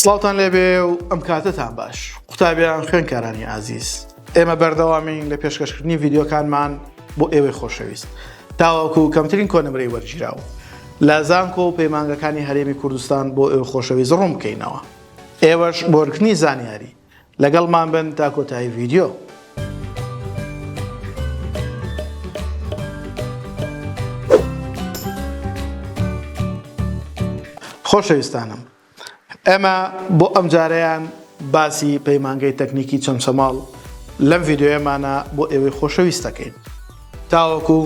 سڵاوتان لێبێ و ئەم کاتتان باش قوتابیان خوێنکارانی ئازیز ئێمە بەردەوامین لە پێشکەشکردنی ڤیدیۆکانمان بۆ ئێوەی خۆشەویست تاوەکو کەمترین کۆنمرەی وەرگیراو لە زانکۆ و پەیمانگەکانی هەرێمی کوردستان بۆ ئێوە خۆشەویست ڕوون بکەینەوە ئێوەش بۆ وەرگرتنی زانیاری لەگەڵمان بن تا کۆتایی ڤیدیۆ. خۆشەویستانم ئەمە بۆ ئەم جارەیان باسی پەیمانگەی تەکنیکی چەمچەماڵ لەم ڤیدیۆیەمانە بۆ ئێوەی خۆشەویست دەکەین تاوەکو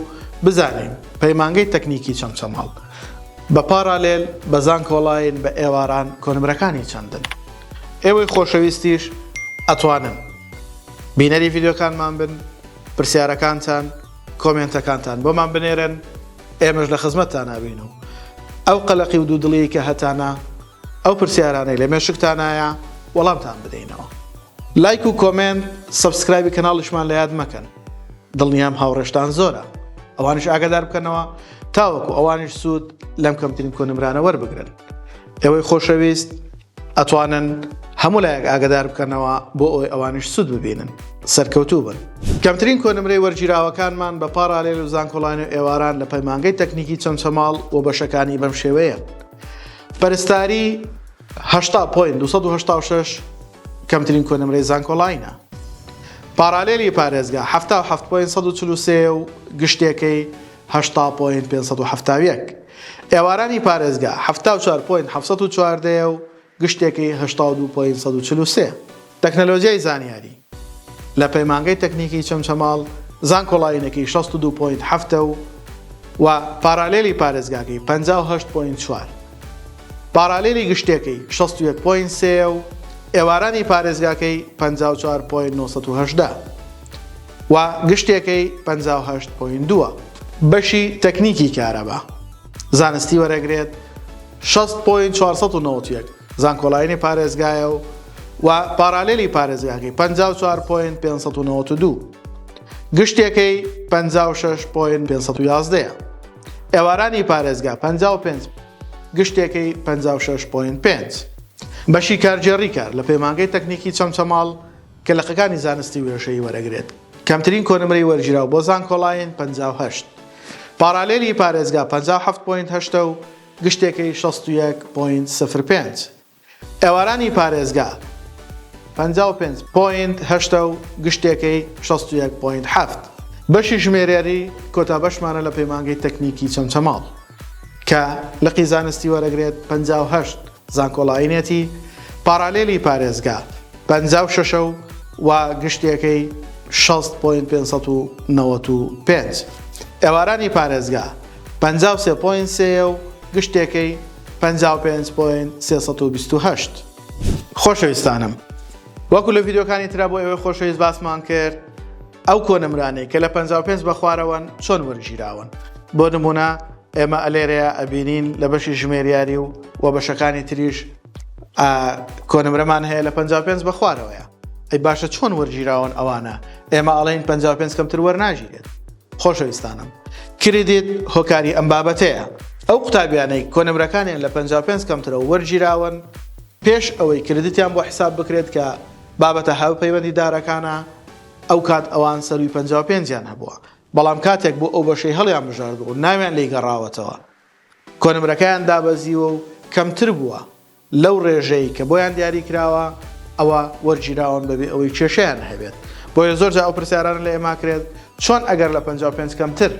بزانین پەیمانگەی تەکنیکی چەمچەماڵ بە پارالێل بە زانکۆڵاین بە ئێواران کۆنمرەکانی چەندن. ئێوەی خۆشەویستیش ئەتوانن بینەری ڤیدیۆکانمان بن، پرسیارەکانتان کۆمێنتەکانتان بۆمان بنێرن، ئێمەش لە خزمەتتان نابین و ئەو قەلەقی و دوودڵی کە هەتانە ئەو پرسیارانەی لە مێشکتانایە وەڵامتان بدەینەوە. لایک و کۆمنت سەبسکرایبی کەناڵیشمان لە یاد مەکەن، دڵنیام هاوڕێشتان زۆرە، ئەوانش ئاگادار بکەنەوە تاوەکو ئەوانش سوود لەم کەمترین کۆنمرانە وەربگرن. ئێوەی خۆشەویست ئەتوانن هەموو لایەک ئاگادار بکەنەوە بۆ ئەوەی ئەوانش سوود ببینن، سەرکەوتوو بن. کەمترین کۆنمرەی وەرگیراوەکانمان بە پارالێل و زانکۆڵاین و ئێواران لە پەیمانگەی تەکنیکی چەمچەماڵ و بەشەکانی بەم شێوەیە. پەرستاری 80.286 کەمترین کۆنمرەی زانکۆڵاینە. پارالێلی پارێزگا 77.143 و گشتێکەی 80.571. ئێوارانی پارێزگا 74.714 و گشتێکی 82.143. تەکنەلۆژیای زانیاری لە پەیمانگەی تەکنیکی چەمچەماڵ زانکۆڵاینێکی 62.7 و پارالێلی پارێزگاکەی 58.4. پارالێلی گشتێکەی 61.3 و ئێوارانی پارێزگاکەی 54.918 و گشتێکەی 58.2. بەشی تەکنیکی کارەبا زانستی وەرەگرێت 6.491 زانکۆڵاینی پارێزگایە و پارالێلی پارێزگاکەی 54.592 گشتێکەی 56.511. ئێوارانی پارێزگا 55 گشتێکەی 56.5. بەشی کارجێڕی کار لە پەیمانگەی تەکنیکی چەمچەماڵ کە لەقەکانی زانستی وێشەیی وەرەگرێت. کەمترین کۆنمرەی وەرگیراو بۆ زانکۆڵاین 58. پارالێلی پارێزگا 57.8 و گشتێکەی 61.05. ئێوارانی پارێزگا 55.8 و گشتێکەی 61.7. بەشی ژمێرێری کۆتا بەشمانە لە پەیمانگەی تەکنیکی چەمچەماڵ کە لەقی زانستی وەرەگرێت 58 زانکۆڵاینێتی. پارالێلی پارێزگا 56 و گشتێکەی 6.595. ئێوارانی پارێزگا 53.3 و گشتێکەی 55.328. خۆشەویستانم وەکو لە ڤیدیۆکانی ترا بۆ ئێوەی خۆشەویست باسمان کرد ئەو کۆنمرانەی کە لە 55 بەخوارەوەن چۆن وەرگیراون. بۆ نمونە ئێمە ئەلێرەیە ئەبینین لە بەشی ژمێریاری و بەشەکانی تریش کۆنمرەمان هەیە لە 55 بەخوارەوەیە. ئەی باشە چۆن وەرگیراون ئەوانە؟ ئێمە ئەڵێن 55 کەمتر وەرناگیرێت. خۆشەویستانم کریدیت هۆکاری ئەم بابەتەیە. ئەو قوتابیانەی کۆنمرەکانیان لە 55 کەمترە وەرگیراون پێش ئەوەی کردیتیان بۆ حساب بکرێت کە بابەتە هاوپەیوەندی دارەکانە ئەو کات ئەوان سەروی 55یان هەبووە، بەڵام کاتێک بۆ ئەو بەشەی هەڵیان بژاردبوو ناویان لێی گەڕاوەتەوە کۆنمرەکەیان دابەزیوە و کەمتر بووە لەو ڕێژەی کە بۆیان دیاری کراوە ئەوە وەرگیراون بەبێ ئەوەی کێشەیان هەبێت. بۆیە زۆرجار ئەو پرسیارانە لە ئێمە کرێت چۆن ئەگەر لە 55 کەمتر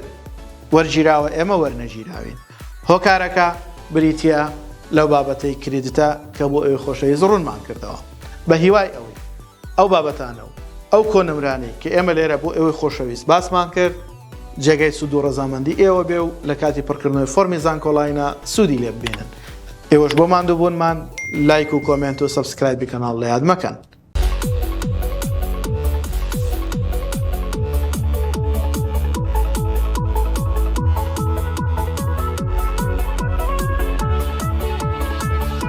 وەرگیراوە ئێمە وەرنەگیراوین. هۆکارەکە بریتە لەو بابەتەی کریدتە کە بۆ ئێوە خۆشەویست ڕوونمان کردەوە. بە هیوای ئەوەی ئەو بابەتانە و ئەو کۆنمرانەی کە ئێمە لێرە بۆ ئێوەی خۆشەویست باسمان کرد جێگەی سوود و ڕەزامەندی ئێوە بێ و لە کاتی پڕکردنەوەی فۆرمی زانکۆڵاینە سوودی لێ ببینن. ئێوەش بۆ ماندووبوونمان لایک و کۆمنت و سەبسکرایبی کەناڵ لە یاد مەکەن.